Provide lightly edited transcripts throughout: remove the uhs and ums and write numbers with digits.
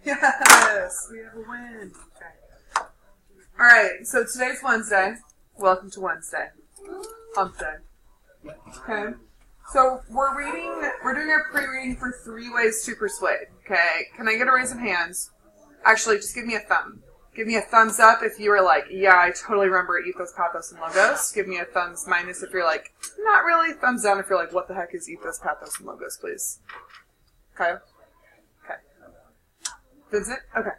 Yes, we have a win. Okay. All right, so today's Wednesday. Welcome to Wednesday. Hump day. Okay. So we're doing our pre-reading for 3 Ways to Persuade. Okay. Can I get a raise of hands? Actually, just give me a thumb. Give me a thumbs up if you were like, yeah, I totally remember ethos, pathos, and logos. Give me a thumbs minus if you're like, not really. Thumbs down if you're like, what the heck is ethos, pathos, and logos, please. Okay. Okay. Vincent? Okay.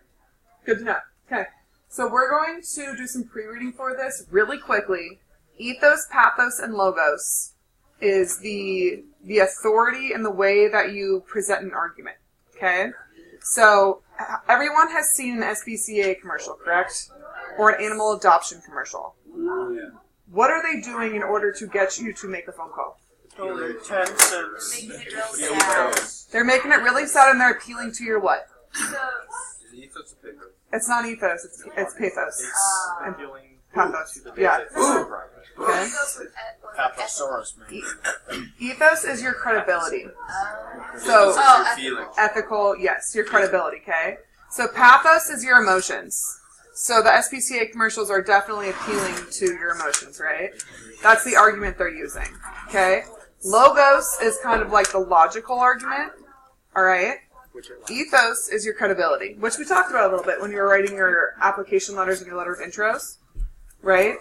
Good to know. Okay. So we're going to do some pre-reading for this really quickly. Ethos, pathos, and logos is the authority and the way that you present an argument. Okay? So everyone has seen an SPCA commercial, correct? Or an animal adoption commercial. Yeah. What are they doing in order to get you to make a phone call? Only 10 cents. Making it real sad. They're making it really sad and they're appealing to your what? Ethos or pathos? It's not ethos, it's pathos. And Appealing pathos. to the Yeah. basic. Okay? Pathosaurus, man. Ethos is your credibility. Ethos So, is your feeling. ethical, yes, your credibility, okay? So pathos is your emotions. So the SPCA commercials are definitely appealing to your emotions, right? That's the argument they're using, okay? Logos is kind of like the logical argument, all right? Ethos is your credibility, which we talked about a little bit when you were writing your application letters and your letter of intros, right?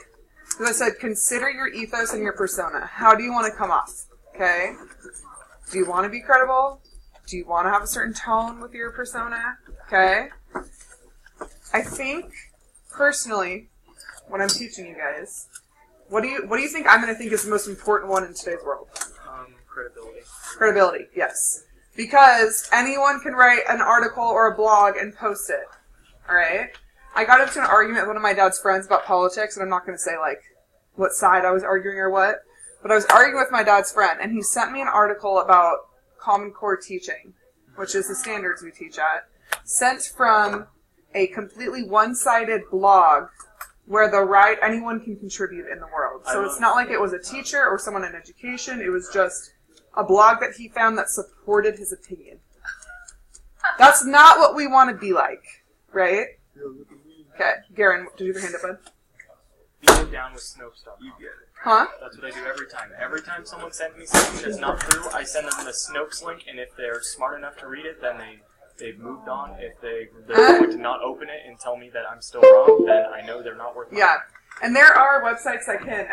Because I said, consider your ethos and your persona. How do you want to come off, okay? Do you want to be credible? Do you want to have a certain tone with your persona, okay? I think, personally, when I'm teaching you guys, what do you think I'm going to think is the most important one in today's world? Credibility. Credibility, yes. Because anyone can write an article or a blog and post it, all right? I got into an argument with one of my dad's friends about politics, and I'm not going to say, like, what side I was arguing or what, but I was arguing with my dad's friend, and he sent me an article about Common Core teaching, which is the standards we teach at, sent from a completely one-sided blog where anyone can contribute in the world. So it's not like it was a teacher or someone in education, it was just a blog that he found that supported his opinion. That's not what we want to be like, right? Okay, Garen, did you have your hand up, bud? Beat it down with Snopes stuff. You get it. Huh? That's what I do every time. Every time someone sends me something that's not true, I send them the Snopes link, and if they're smart enough to read it, then they've moved on. If they're going to not open it and tell me that I'm still wrong, then I know they're not worth my Yeah. time. And there are websites that can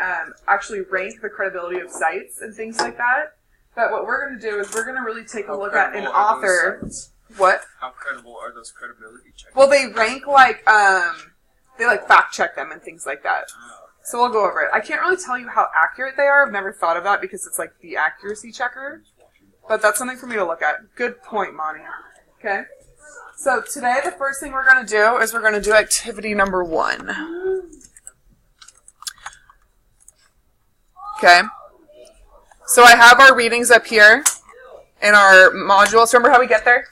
actually rank the credibility of sites and things like that. But what we're going to do is we're going to really take a look at an author. What? How credible are those credibility checks? Well, they rank like, they like fact check them and things like that. So we'll go over it. I can't really tell you how accurate they are. I've never thought of that because it's like the accuracy checker. But that's something for me to look at. Good point, Monty. Okay. So today the first thing we're going to do is we're going to do activity number 1. Okay. So I have our readings up here in our modules. Remember how we get there?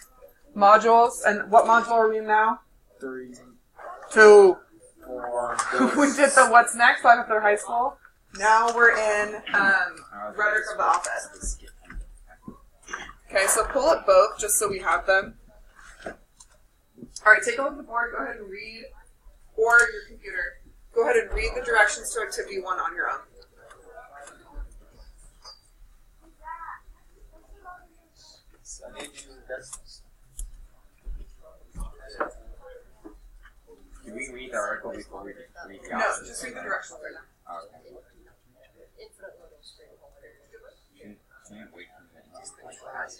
Modules. And what module are we in now? 3, 2. 4. We did the what's next live after high school. Now we're in rhetoric of the office. Okay, so pull up both just so we have them. All right, take a look at the board. Go ahead and read, or your computer. Go ahead and read the directions to activity 1 on your own. Do we read the article before we read the No, options? just read the directions right now. Okay. Can't wait for that.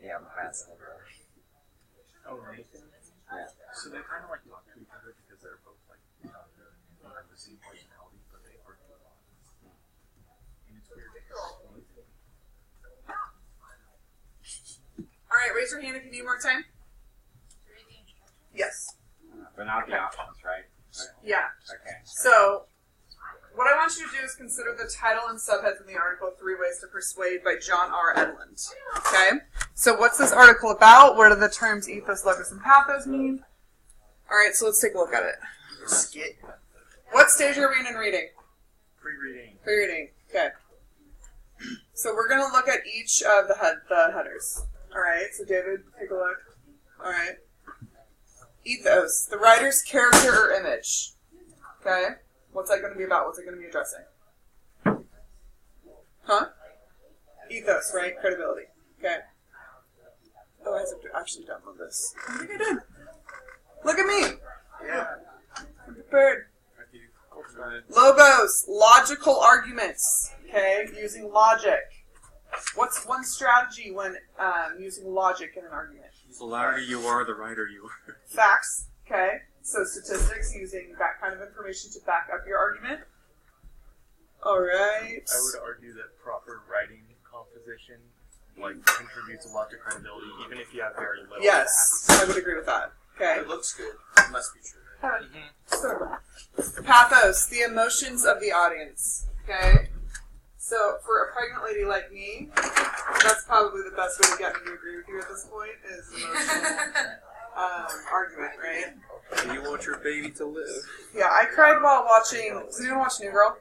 Yeah, I'm fast. Oh, right. Yeah. So they kind of like talk to each other because they're both like have the same personality, but they argue All right, raise your hand if you need more time. Yes. But not the options, right? Yeah. Okay. So, what I want you to do is consider the title and subheads in the article, 3 Ways to Persuade by John R. Edlund. Okay? So what's this article about? What do the terms ethos, logos, and pathos mean? Alright, so let's take a look at it. Skit. What stage are we in reading? Pre-reading. Pre-reading. Okay. So we're going to look at each of the headers. Alright, so David, take a look. Alright. Ethos, the writer's character or image. Okay? What's that going to be about? What's it going to be addressing? Huh? Ethos, right? Credibility. Okay. Oh, I have to actually download this. I think I did. Look at me. Yeah. I'm prepared. Logos, logical arguments. Okay? Using logic. What's one strategy when using logic in an argument? The louder you are, the righter you are. Facts. Okay? So statistics, using that kind of information to back up your argument. Alright. I would argue that proper writing composition contributes a lot to credibility, even if you have very little. Yes, I would agree with that. Okay. It looks good. It must be true. So, pathos, the emotions of the audience. Okay? So, for a pregnant lady like me, that's probably the best way to get me to agree with you at this point, is emotional argument, right? You want your baby to live. Yeah, I cried while watching... Does anyone watch New Girl?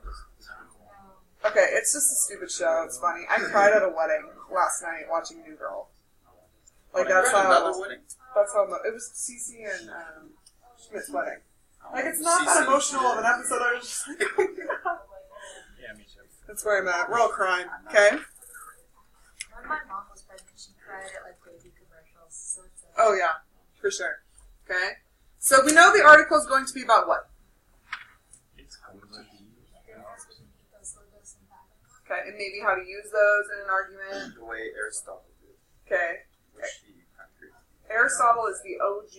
Okay, it's just a stupid show. It's funny. I cried at a wedding last night watching New Girl. Like, that's how... Another wedding? That's how... It was Cece and Schmidt's wedding. Like, it's not that emotional of an episode. I was just like, oh my God. Yeah, me too. That's where I'm at. We're all crying. Okay? When my mom was pregnant, she cried at like baby commercials. So it's Oh, yeah. For sure. Okay? So we know the article is going to be about what? It's going to be. those logos and pathos. Okay, and maybe how to use those in an argument. The way Aristotle did. Okay. Which he kind of created. Aristotle is the OG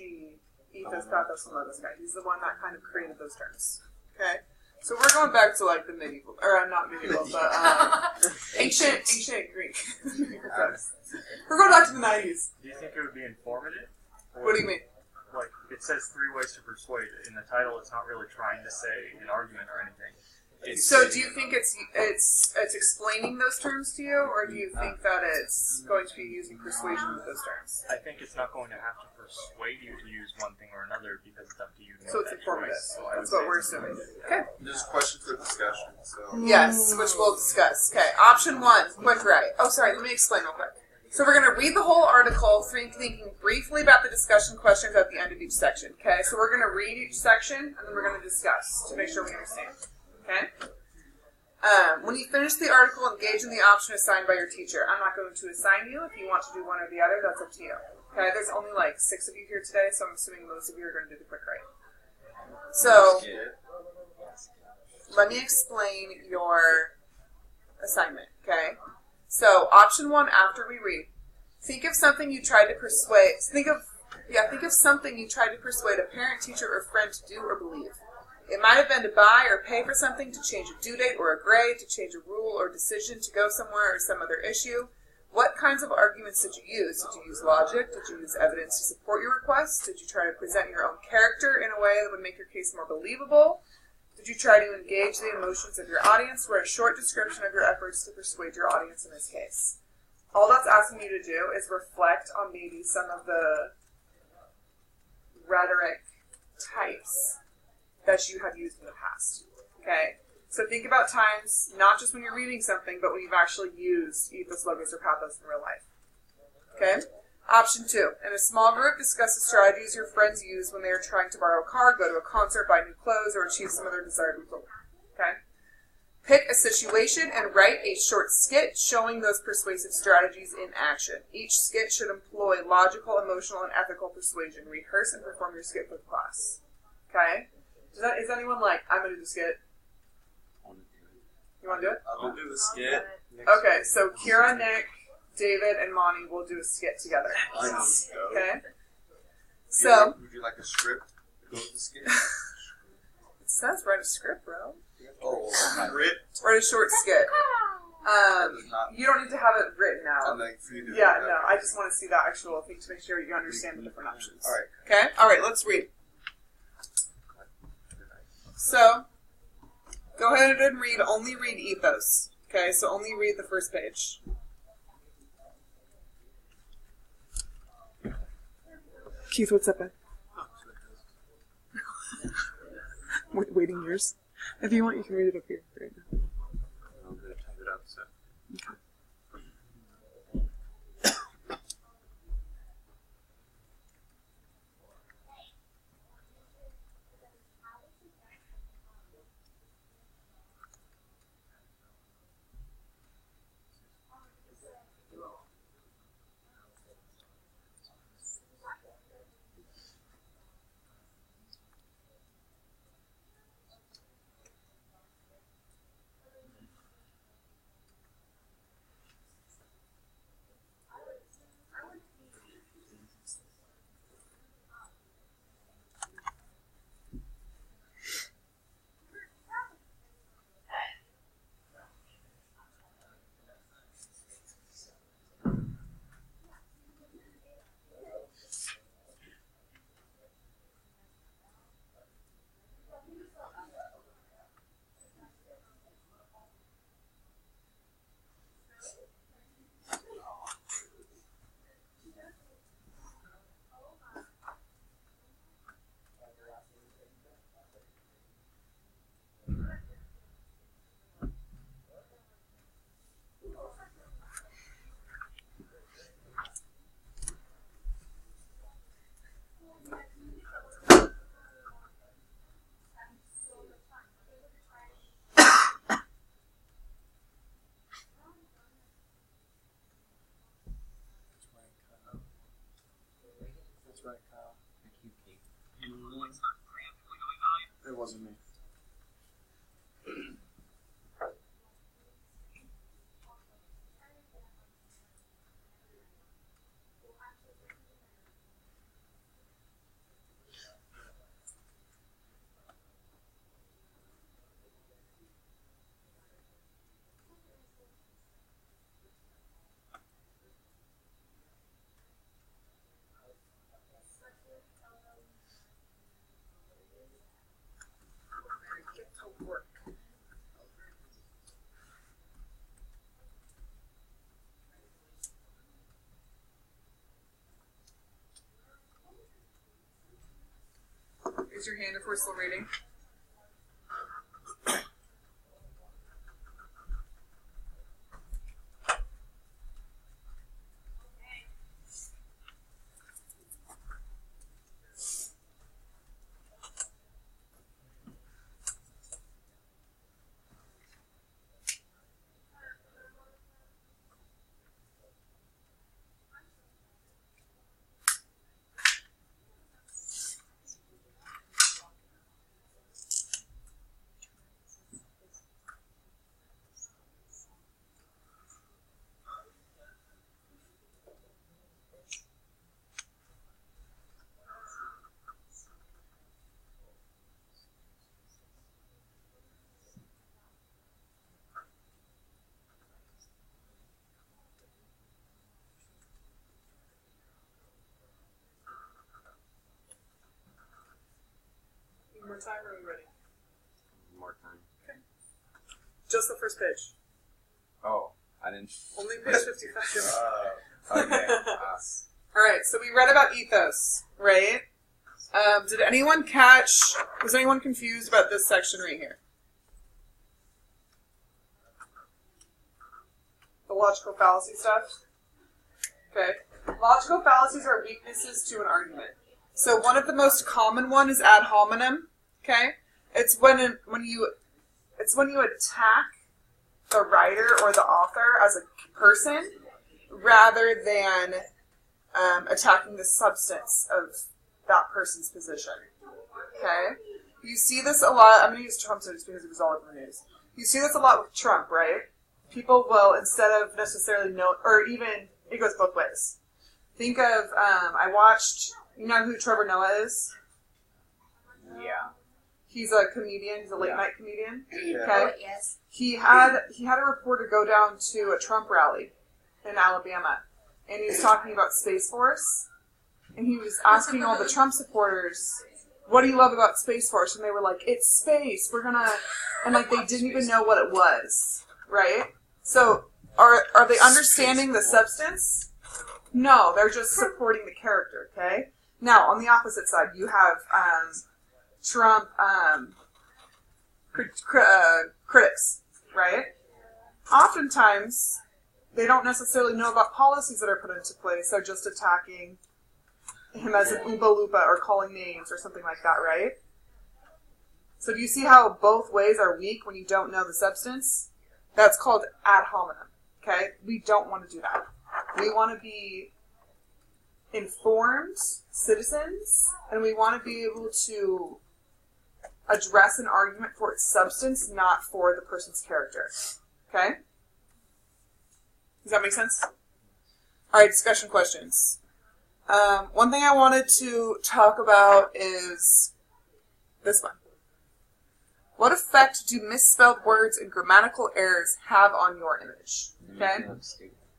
ethos, pathos, and logos guy. He's the one that kind of created those terms. Okay? So we're going back to like the medieval, or not medieval, but ancient Greek. We're going back to the 90s. Do you think it would be informative? Or, What do you mean? Like, it says 3 ways to persuade. In the title, it's not really trying to say an argument or anything. It's So do you think it's explaining those terms to you, or do you think that it's going to be using persuasion with those terms? I think it's not going to have to persuade you to use one thing or another because it's up to you to make So it's that informative. choice. So I That's would what say we're it's assuming. informative. Okay. There's a question for discussion, so. Yes, which we'll discuss. Okay, option 1, quick write. Oh, sorry, let me explain real quick. So we're going to read the whole article, thinking briefly about the discussion questions at the end of each section. Okay, so we're going to read each section, and then we're going to discuss to make sure we understand. Okay? When you finish the article, engage in the option assigned by your teacher. I'm not going to assign you. If you want to do one or the other, that's up to you. Okay, there's only like 6 of you here today, so I'm assuming most of you are going to do the quick write. So, let me explain your assignment, okay? So, option 1, after we read, think of something you tried to persuade, think of something you tried to persuade a parent, teacher, or friend to do or believe. It might have been to buy or pay for something, to change a due date or a grade, to change a rule or decision, to go somewhere or some other issue. What kinds of arguments did you use? Did you use logic? Did you use evidence to support your request? Did you try to present your own character in a way that would make your case more believable? Did you try to engage the emotions of your audience? Write a short description of your efforts to persuade your audience in this case. All that's asking you to do is reflect on maybe some of the rhetoric types that you have used in the past. Okay? So think about times, not just when you're reading something, but when you've actually used ethos, logos, or pathos in real life. Okay? Option 2. In a small group, discuss the strategies your friends use when they are trying to borrow a car, go to a concert, buy new clothes, or achieve some other desired result. Okay? Pick a situation and write a short skit showing those persuasive strategies in action. Each skit should employ logical, emotional, and ethical persuasion. Rehearse and perform your skit for the class. Okay? Is anyone like, I'm going to do the skit? You want to do it? I'll do the skit. Okay, so Kira, Nick, David, and Monty will do a skit together. Let's go. Okay? So, Would you like a script to go with the skit? it says write a script, bro. Oh, script. Write a short skit. You don't need to have it written out. And then for you to Yeah, no, I just want to see the actual thing to make sure you understand the different options. Alright. Okay? Alright, let's read. So, go ahead and read, only read ethos. Okay, so only read the first page. Keith, what's up, bud? Waiting years. If you want, you can read it up here right now. I'm going to type it up, so. Okay. That's right, Kyle. It wasn't me. Raise your hand if we're still reading. One more time, or are we ready? More time. Okay. Just the first page. Oh, I didn't. Only page 55. Okay. Alright, so we read about ethos, right? Did anyone was anyone confused about this section right here? The logical fallacy stuff? Okay. Logical fallacies are weaknesses to an argument. So one of the most common one is ad hominem. Okay? It's when you attack the writer or the author as a person rather than attacking the substance of that person's position. Okay? You see this a lot. I'm going to use Trump just because it was all over the news. You see this a lot with Trump, right? People will, instead of necessarily know, or even, it goes both ways. Think of, I watched, you know who Trevor Noah is? Yeah. He's a comedian. He's a late night comedian. Yeah. Okay. Oh, yes. He had a reporter go down to a Trump rally in Alabama, and he was talking about Space Force, and he was asking all the Trump supporters, "What do you love about Space Force?" And they were like, "It's space. We're gonna," and like they didn't even know what it was, right? So are they understanding the substance? No, they're just supporting the character. Okay. Now on the opposite side, you have Trump critics, right? Oftentimes, they don't necessarily know about policies that are put into place. They're just attacking him as an Oompa Loompa or calling names or something like that, right? So do you see how both ways are weak when you don't know the substance? That's called ad hominem, okay? We don't want to do that. We want to be informed citizens, and we want to be able to address an argument for its substance, not for the person's character. Okay? Does that make sense? All right, discussion questions. One thing I wanted to talk about is this one. What effect do misspelled words and grammatical errors have on your image? Okay?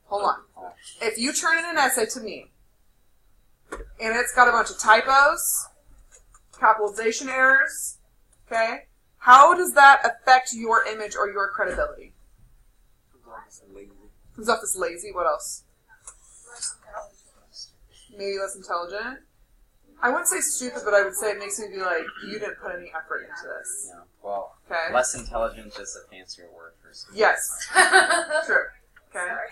Hold on. If you turn in an essay to me, and it's got a bunch of typos, capitalization errors, okay, how does that affect your image or your credibility? Comes off as lazy. What else? Maybe less intelligent. I wouldn't say stupid, but I would say it makes me be like, you didn't put any effort into this. Yeah. Well, Okay. less intelligent is just a fancier word for stupid. Yes. True. Okay. Sorry.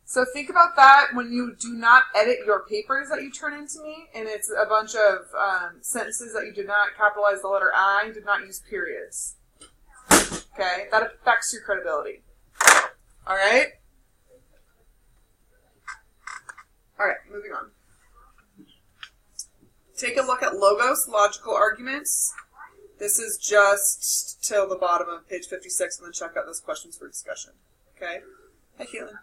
So think about that when you do not edit your papers that you turn into me, and it's a bunch of sentences that you did not capitalize the letter I, did not use periods. Okay? That affects your credibility. All right? All right, moving on. Take a look at logos, logical arguments. This is just till the bottom of page 56, and then check out those questions for discussion. Okay? Hi, Keelan.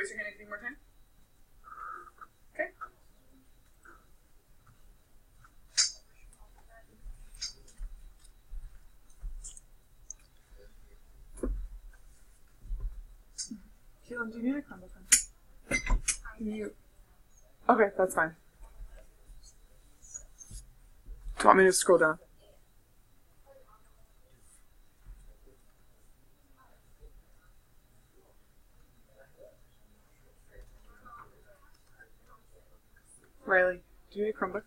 raise your hand if you need more time. Okay. Keelan, do you need a Chromebook? Can you? Okay, that's fine. Do you want me to scroll down? Riley, do you need a Chromebook?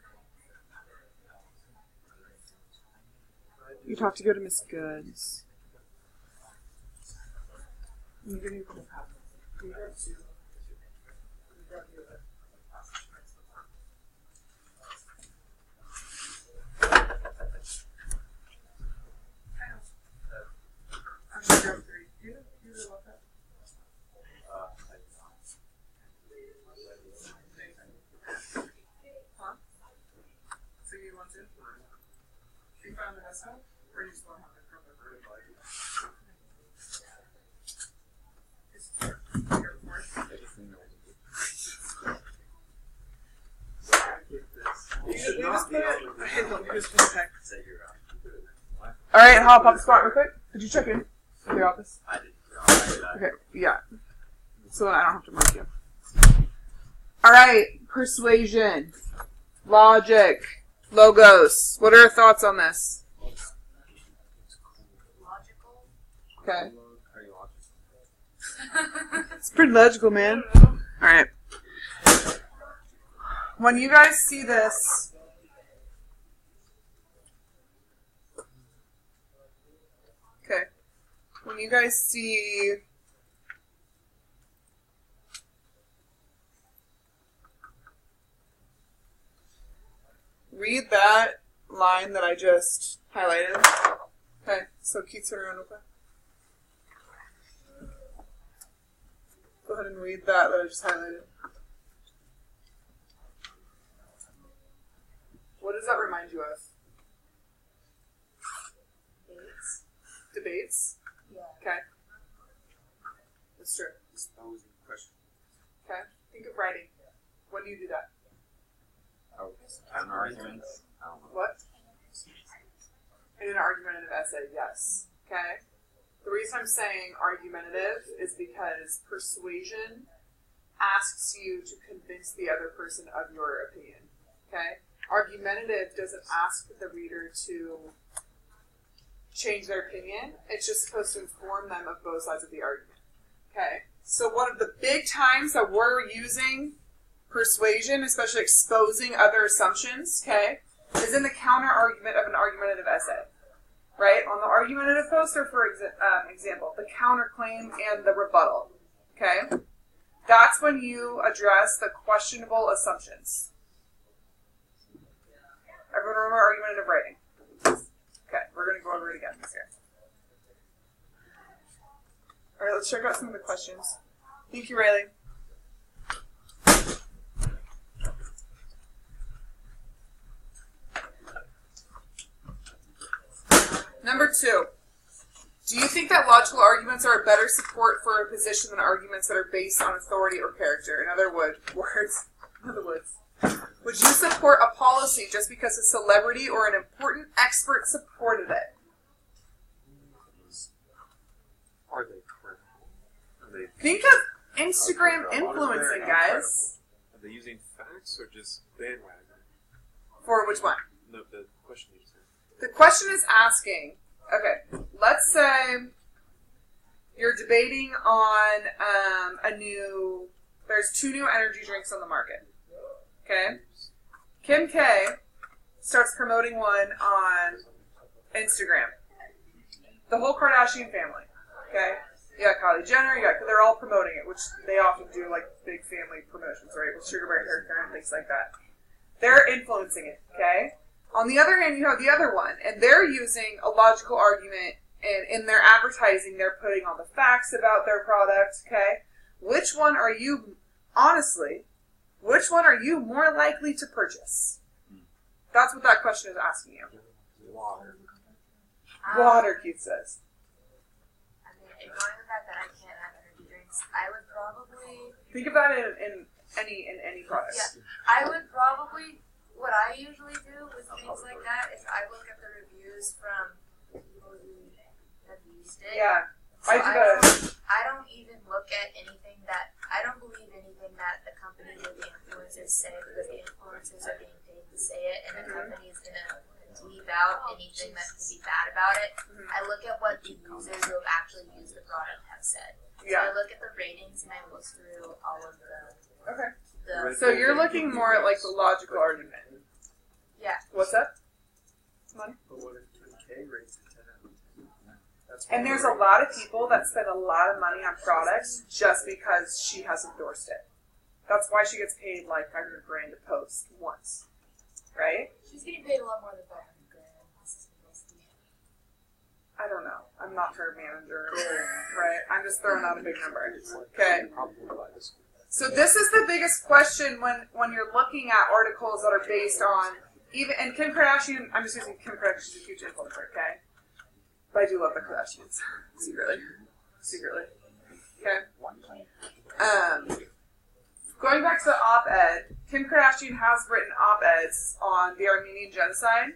You'd have to go to Miss Goods. You need a Chromebook. All right, hop up spot real quick. Did you check in at the office? I did. Okay, yeah. So I don't have to mark you. All right, persuasion, logic, logos. What are your thoughts on this? Logical. Okay. It's pretty logical, man. All right. When you guys see this, okay. When you guys see read that line that I just highlighted. Okay, so Keith, turn around real quick. Go ahead and read that I just highlighted. What does that remind you of? Dates. Debates? Yeah. Okay. That's true. Exposing question. Okay. Think of writing. When do you do that? Oh, counter arguments. I don't know. What? In an argumentative essay, yes. Okay? The reason I'm saying argumentative is because persuasion asks you to convince the other person of your opinion. Okay? Argumentative doesn't ask the reader to change their opinion. It's just supposed to inform them of both sides of the argument. Okay? So one of the big times that we're using persuasion, especially exposing other assumptions, okay, is in the counter argument of an argumentative essay. Right? On the argumentative poster, for example, the counterclaim and the rebuttal. Okay? That's when you address the questionable assumptions. Everyone remember argumentative writing? Okay, we're going to go over it again this year. Alright, let's check out some of the questions. Thank you, Riley. Number 2. Do you think that logical arguments are a better support for a position than arguments that are based on authority or character? In other words, would you support a policy just because a celebrity or an important expert supported it? Are they credible? Are they Think of Instagram influencing, guys. Are they using facts or just bandwagon? For which one? No, the question you said. The question is asking, okay, let's say you're debating on there's 2 new energy drinks on the market. Okay? Kim K starts promoting one on Instagram. The whole Kardashian family. Okay? You got Kylie Jenner, they're all promoting it, which they often do, like, big family promotions, right? With Sugar Bear hair care and things like that. They're influencing it, okay? On the other hand, you have the other one, and they're using a logical argument, and in their advertising, they're putting all the facts about their product, okay? Which one are you, honestly, which one are you more likely to purchase? That's what that question is asking you. Water. Water, Keith says. I mean, ignoring the fact that I can't have energy drinks, I would probably. Think of that in any product. Yeah, I would probably. What I usually do with things like that is I look at the reviews from people who have used it. Yeah, So I do that. I don't even look at anything that I don't believe anything that the company or the influencers say because the influencers are being paid to say it, and the company is gonna leave out anything that can be bad about it. I look at what the users who have actually used the product have said. So I look at the ratings and I look through all of the. Okay. The So you're looking more at like the logical argument. yeah. What's up? Come on. But what if K rates it 10 out of 10? That's And there's a lot of people that spend a lot of money on products just because she has endorsed it. That's why she gets paid like $500,000 to post once, right? She's getting paid a lot more than $500,000. I don't know. I'm not her manager, right? I'm just throwing out a big number. Okay. So this is the biggest question when you're looking at articles that are based on even and Kim Kardashian. I'm just using Kim Kardashian. She's a huge influencer, okay? But I do love the Kardashians secretly. Okay. Going back to the op-ed, Kim Kardashian has written op-eds on the Armenian genocide.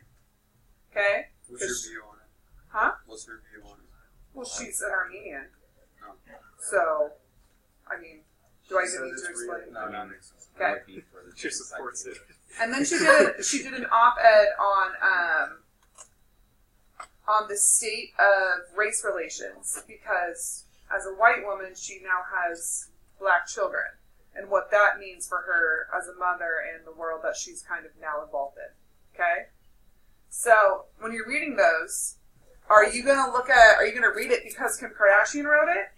Okay. What's your view on it? Huh? What's her view on it? Well, she's an Armenian, No. so I mean, do I even need to explain? No, I mean, Okay. would be for the She supports it. And then she did an op-ed on the state of race relations because as a white woman she now has black children and what that means for her as a mother and the world that she's kind of now involved in. Okay? So when you're reading those, are you gonna read it because Kim Kardashian wrote it?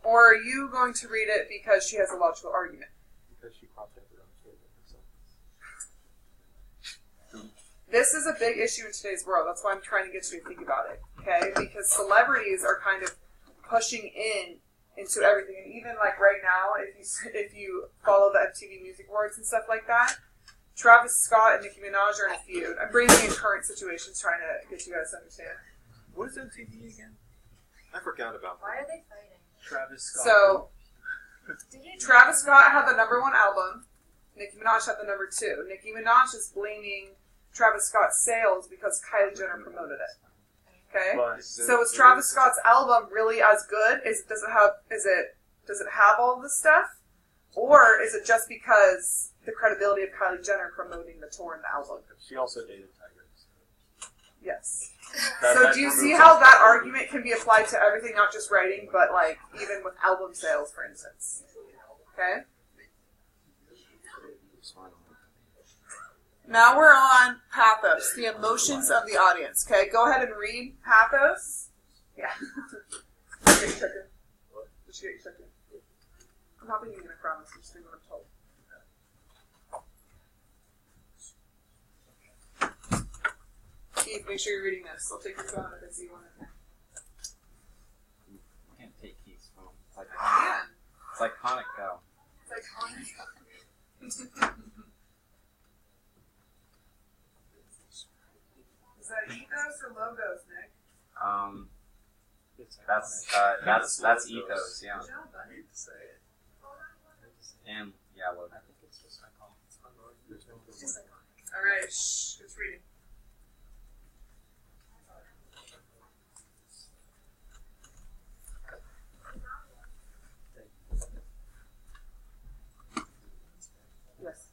Or are you going to read it because she has a logical argument? Because she cropped up her own kid herself. This is a big issue in today's world. That's why I'm trying to get you to think about it, okay? Because celebrities are kind of pushing into everything, and even like right now, if you follow the MTV Music Awards and stuff like that, Travis Scott and Nicki Minaj are in a feud. I'm bringing in current situations, trying to get you guys to understand. What is MTV again? I forgot about Why are they fighting? Travis Scott. So Travis Scott had the #1 album. Nicki Minaj had the #2. Nicki Minaj is blaming Travis Scott's sales because Kylie Jenner promoted it. Okay, But so is Travis Scott's album really as good? Does it have all this stuff, or is it just because the credibility of Kylie Jenner promoting the tour and the album? she also dated Tiger. Yes. That So do you see how that argument can be applied to everything, not just writing, but like even with album sales, for instance? Okay. Now we're on pathos, the emotions of the audience. Okay, go ahead and read pathos. Yeah. Did you get your chicken? Did you get your chicken? I'm not being a promise. I'm just doing what I'm told. Keith, make sure you're reading this. I'll take your phone if I see one in there. I can't take keys from them. It's like Man, it's iconic though. it's iconic. Is that ethos or logos, Nick? That's ethos, yeah. Good job, I buddy. hate to say it. And yeah, well, I think it's just iconic. There's no It's just iconic. All right, shh. It's reading. Yes.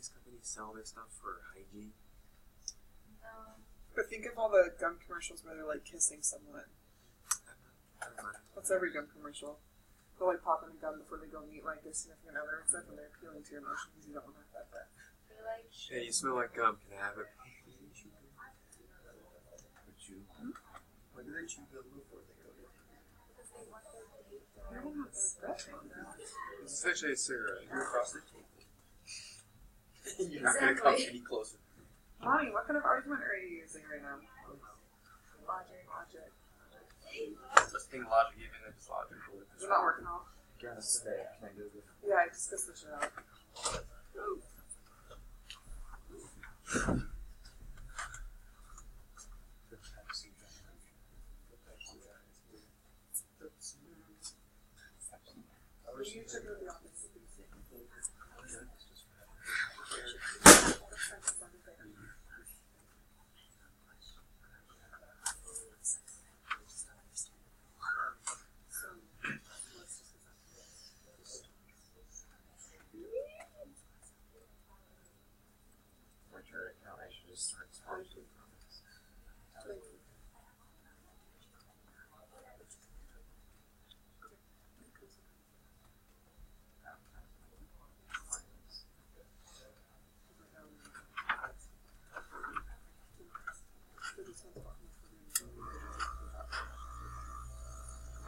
these companies sell their stuff for hygiene? But think of all the gum commercials where they're like kissing someone. That's every gum commercial. They'll like pop in a gum before they go meet like their significant other and stuff, and they're appealing to your emotions because you don't want to have that. Hey, you smell like gum. Can I have it? Why do they chew gum before they go get It's essentially a cigarette. You're across the table. You're not going to come any closer. Lonnie, what kind of argument are you using right now? Logic. This thing logic, even if it's logical. Is it not working off? Can I stay? Can I do this? Yeah, I just pissed the shit out. You check out the office. I should just start sponsoring from this.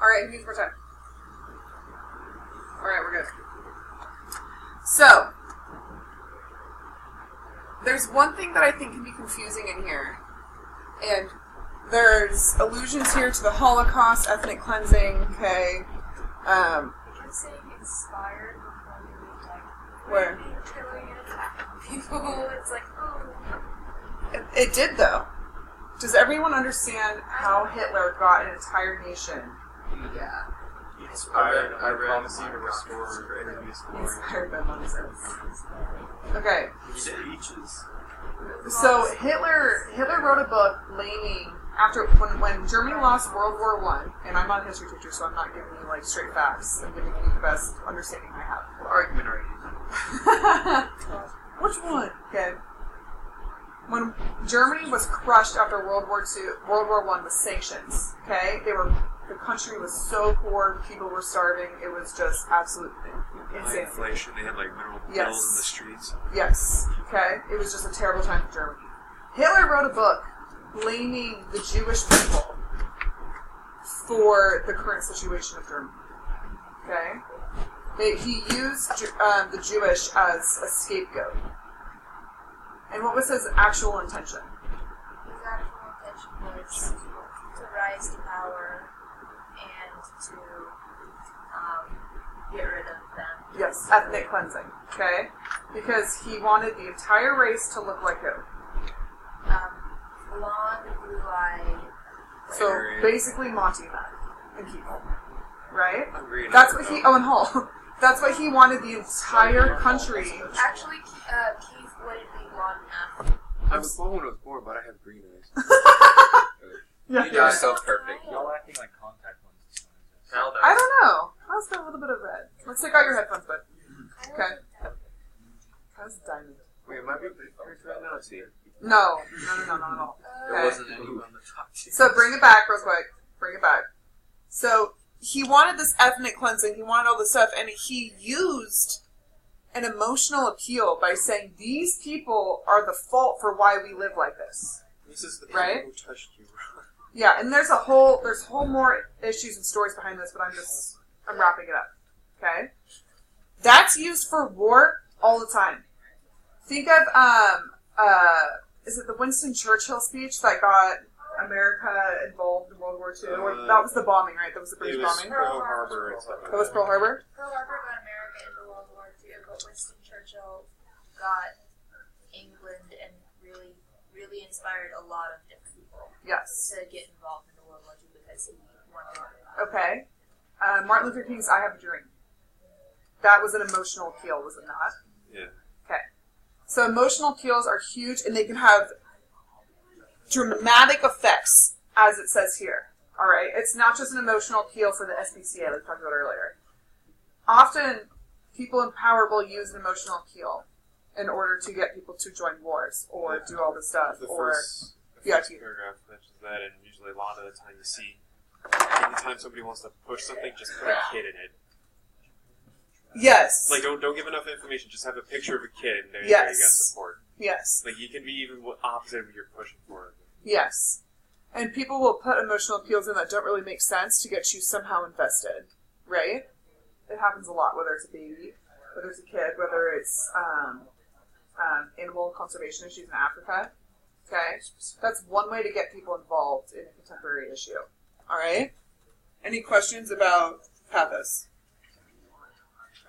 Alright, who's more time? Alright, we're good. So, there's one thing that I think can be confusing in here. And there's allusions here to the Holocaust, ethnic cleansing, okay. I'm saying inspired before they were like, Where? killing and attacking people. It's like, oh. It did, though. Does everyone understand how Hitler got an entire nation? Yeah. I promise you to restore previous glory. Inspired by nonsense. Okay. Speeches. So Hitler wrote a book blaming after when Germany lost World War I, and I'm not a history teacher, so I'm not giving you like straight facts. I'm giving you the best understanding I have. What argument are you using? Which one? Okay. When Germany was crushed after World War I with sanctions, okay, the country was so poor, people were starving. It was just absolute High insane. inflation. They had like mineral Yes. pills in the streets. Yes. Okay. It was just a terrible time for Germany. Hitler wrote a book blaming the Jewish people for the current situation of Germany. Okay. He used the Jewish as a scapegoat. And what was his actual intention? His actual intention was to rise to power and to get rid of them. Yes, ethnic cleansing. Okay? Because he wanted the entire race to look like him. Blonde, blue-eyed. So basically Monty and people. Right? Agreed. That's what he... Oh, and Hall. That's why he wanted the entire country... Actually, Keith wouldn't be blonde enough. I was born when I was born, but I have green eyes. Yeah, You guys so perfect. Y'all acting like contact lenses. I don't know. I was got a little bit of red. Let's take out your headphones, bud. Okay. How's diamond? Wait, am I being perfect right now? See, No, not at all. there Okay. wasn't anyone to talk to. So bring it back real quick. Bring it back. So he wanted this ethnic cleansing. He wanted all this stuff, and he used an emotional appeal by saying these people are the fault for why we live like this. This is the Right? people who touched you. Yeah, and there's whole more issues and stories behind this, but I'm wrapping it up. Okay? That's used for war all the time. Think of is it the Winston Churchill speech that got America involved in World War II? That was the bombing, right? That was the British It was bombing. Pearl Harbor and stuff. That was Pearl Harbor? Pearl Harbor got America into World War II, but Winston Churchill got England and really, really inspired a lot of different people Yes. to get involved in the World War II because he wanted to. Okay. Martin Luther King's I Have a Dream. That was an emotional appeal, was it not? Yeah. Okay. So emotional appeals are huge, and they can have dramatic effects, as it says here. All right? It's not just an emotional appeal for the SPCA, like we talked about earlier. Often, people in power will use an emotional appeal in order to get people to join wars or do all this stuff. The Or first yeah, paragraph mentions that, and usually a lot of the time you see, anytime somebody wants to push something, just put a kid in it. yes, Like, don't give enough information, just have a picture of a kid, and there you Yes. got support. yes, Like, you can be even opposite of what you're pushing for. yes. And people will put emotional appeals in that don't really make sense to get you somehow invested, right? It happens a lot, whether it's a baby, whether it's a kid, whether it's animal conservation issues in Africa. Okay? That's one way to get people involved in a contemporary issue. All right? Any questions about pathos?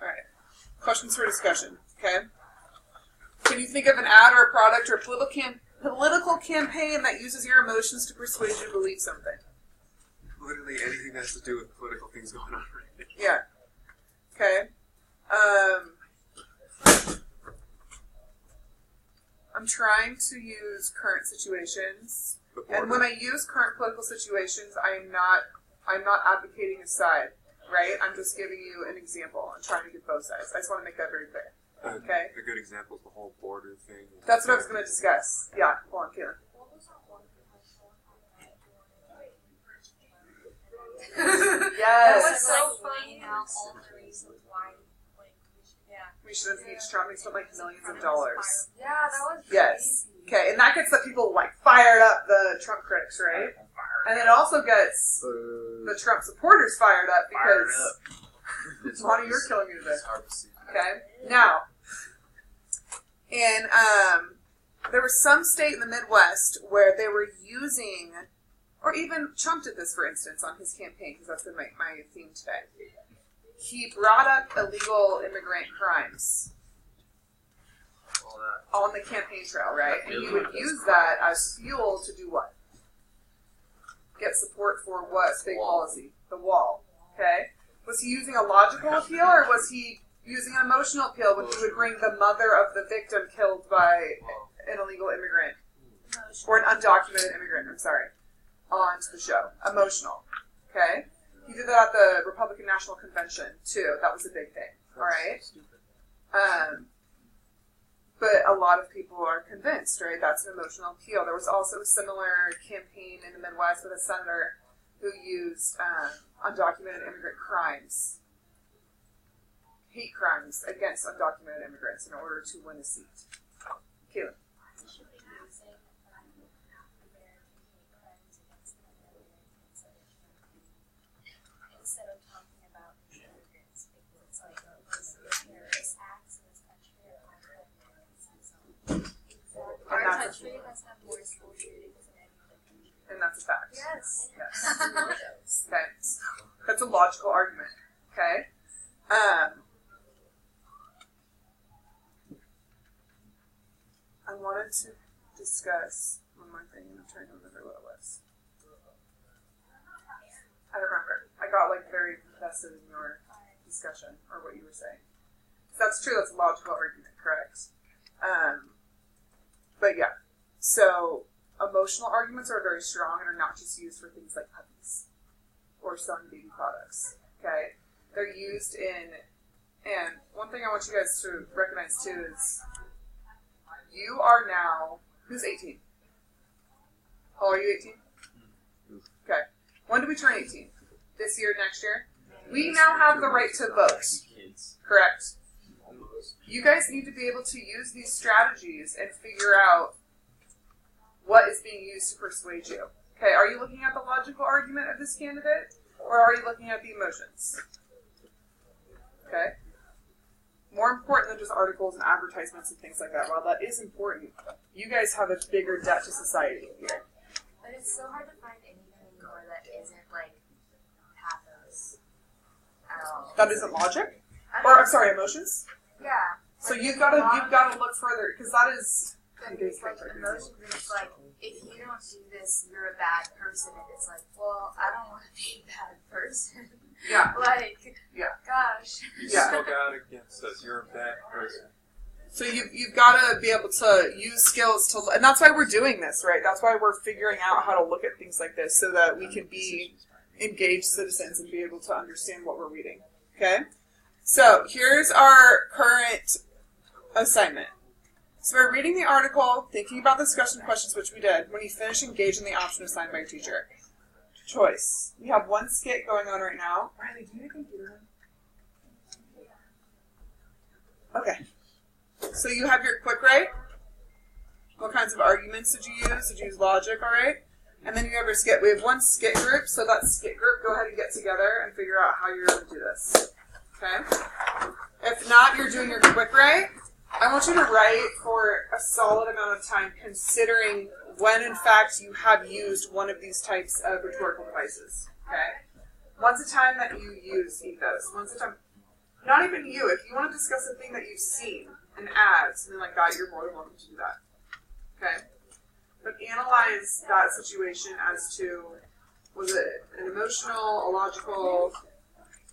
All right. Questions for discussion. Okay? Can you think of an ad or a product or a political campaign that uses your emotions to persuade you to believe something? Literally anything that has to do with political things going on right now. Yeah. Okay. I'm trying to use current situations, and when I use current political situations, I'm not advocating a side, right? I'm just giving you an example. I'm trying to get both sides. I just want to make that very clear. Okay. A good example is the whole border thing. That's what I was going to discuss. Yeah. Hold on, Caitlin. Yes. That was so funny. Out all the reasons why, We should impeach Trump. He spent like millions of dollars. Yeah, that was Yes. crazy. Okay, and that gets the people like fired up, the Trump critics, right? And it also gets the Trump supporters fired up because Lonnie, you're killing me today. It's hard to see. Okay, now, and there was some state in the Midwest where they were using, or even Trump did this, for instance, on his campaign, because that's been my theme today. He brought up illegal immigrant crimes on the campaign trail, right? And you would use that as fuel to do what? Get support for what big policy? The wall. Okay? Was he using a logical appeal, or was he using an emotional appeal when he would bring the mother of the victim killed by an illegal immigrant, or an undocumented immigrant, onto the show? Emotional. Okay? He did that at the Republican National Convention, too. That was a big thing. All right? But a lot of people are convinced, right? That's an emotional appeal. There was also a similar campaign in the Midwest with a senator who used undocumented immigrant crimes, hate crimes against undocumented immigrants in order to win a seat. Caitlin. Instead of talking about immigrants, it's like terrorist acts in this country are our country has had more school shootings than any other country. And that's a fact. Yes. Yes. Okay. That's a logical argument. Okay. I wanted to discuss one more thing, and I'm trying to remember what it was. I don't remember. I got like very invested in your discussion or what you were saying. That's true. That's a logical argument, correct? But yeah. So emotional arguments are very strong and are not just used for things like puppies or selling baby products. Okay, they're used in. And one thing I want you guys to recognize too is you are now who's 18? How old are you? 18? Okay. When do we turn 18? This year, next year? We now have the right to vote. Correct? You guys need to be able to use these strategies and figure out what is being used to persuade you. Okay, are you looking at the logical argument of this candidate, or are you looking at the emotions? Okay? More important than just articles and advertisements and things like that. While that is important, you guys have a bigger debt to society here. But it's so hard to find anything anymore that isn't like pathos at all. That isn't logic? Or, I'm sorry, emotions? Yeah. So Like, you've got to look further, because that is... It's like emotions, and it's like, if you don't do this, you're a bad person, and it's like, well, I don't want to be a bad person. Yeah. Like, Yeah. gosh. You Yeah. spoke out against us. You're a bad person. So you've got to be able to use skills to... And that's why we're doing this, right? That's why we're figuring out how to look at things like this so that we can be engaged citizens and be able to understand what we're reading. Okay? So here's our current assignment. So by reading the article, thinking about the discussion questions, which we did, when you finish, engage in the option assigned by your teacher. Choice. We have one skit going on right now. Riley, do you need a computer? Okay. So you have your quick write. What kinds of arguments did you use? Did you use logic, all right? And then you have your skit. We have one skit group, so that skit group, go ahead and get together and figure out how you're going to do this. Okay? If not, you're doing your quick write. I want you to write for a solid amount of time, considering when, in fact, you have used one of these types of rhetorical devices. Okay? Once a time that you use ethos. Once a time. Not even you. If you want to discuss a thing that you've seen, an ad, something like that, you're more than welcome to do that. Okay? But analyze that situation as to, was it an emotional, a logical?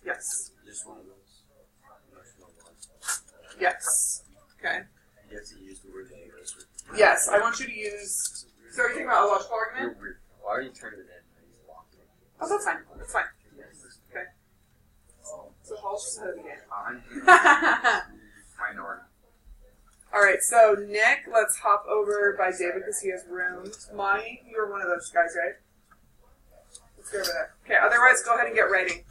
Yes. Just one of those emotional ones. Yes. Okay. You have to use the word ethos. Yes, I want you to use. So are you thinking about a logical argument? You're weird. Why are you turning it in? I just walked in. Oh, that's fine. That's fine. Okay. So Hall's just ahead of the game. Minority. All right, so Nick, let's hop over by David because he has room. Monty, you're one of those guys, right? Let's go over there. Okay, otherwise, go ahead and get writing.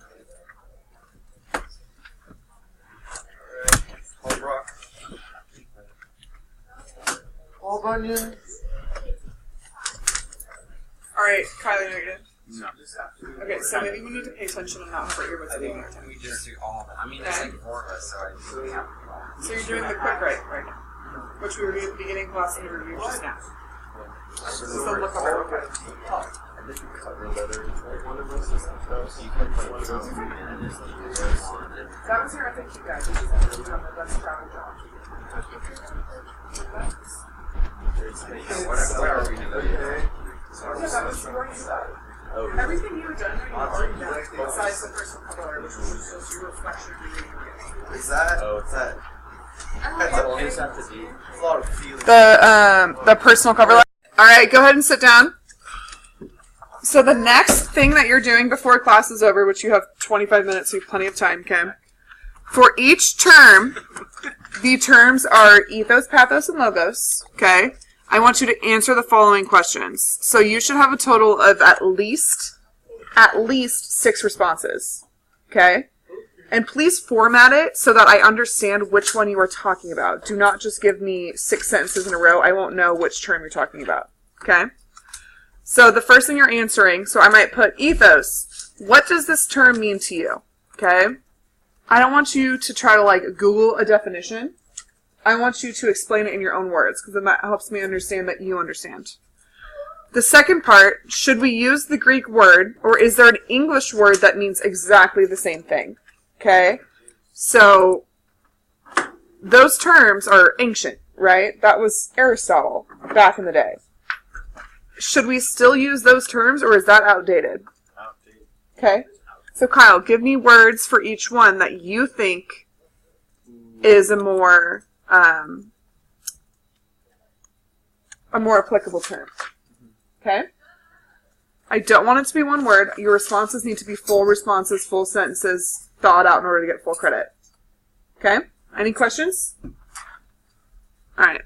Home rock. All onions. All right, Kylie, are you good? No. Okay, so maybe we need to pay attention and not have our earbuds in our time. We just do all of it. I mean, there's like 4 of us, so I really have to. So you're doing the quick write right now, which we reviewed at the beginning of class and we reviewed just now. So look up real quick. I did cover letter for one of those stuff. So you can put one of those. That was your FAQ guide. This is actually done the best travel job. What are we doing? Yeah, that was you already did that. Everything you were done, you already done, besides the first vocabulary, which was just your reflection of reading. Is that? Oh, it's that. That's a lot of feelings. The personal cover letter. All right, go ahead and sit down. So the next thing that you're doing before class is over, which you have 25 minutes, so you have plenty of time, okay? For each term, the terms are ethos, pathos, and logos, okay? I want you to answer the following questions. So you should have a total of at least 6 responses, okay? And please format it so that I understand which one you are talking about. Do not just give me 6 sentences in a row. I won't know which term you're talking about, okay? So the first thing you're answering, so I might put ethos. What does this term mean to you, okay? I don't want you to try to like Google a definition. I want you to explain it in your own words because then that helps me understand that you understand. The second part, should we use the Greek word or is there an English word that means exactly the same thing? Okay? So those terms are ancient, right? That was Aristotle back in the day. Should we still use those terms or is that outdated? Outdated. Okay? So Kyle, give me words for each one that you think is a more applicable term. Okay? I don't want it to be one word. Your responses need to be full responses, full sentences, thought out in order to get full credit. Okay? Any questions? All right.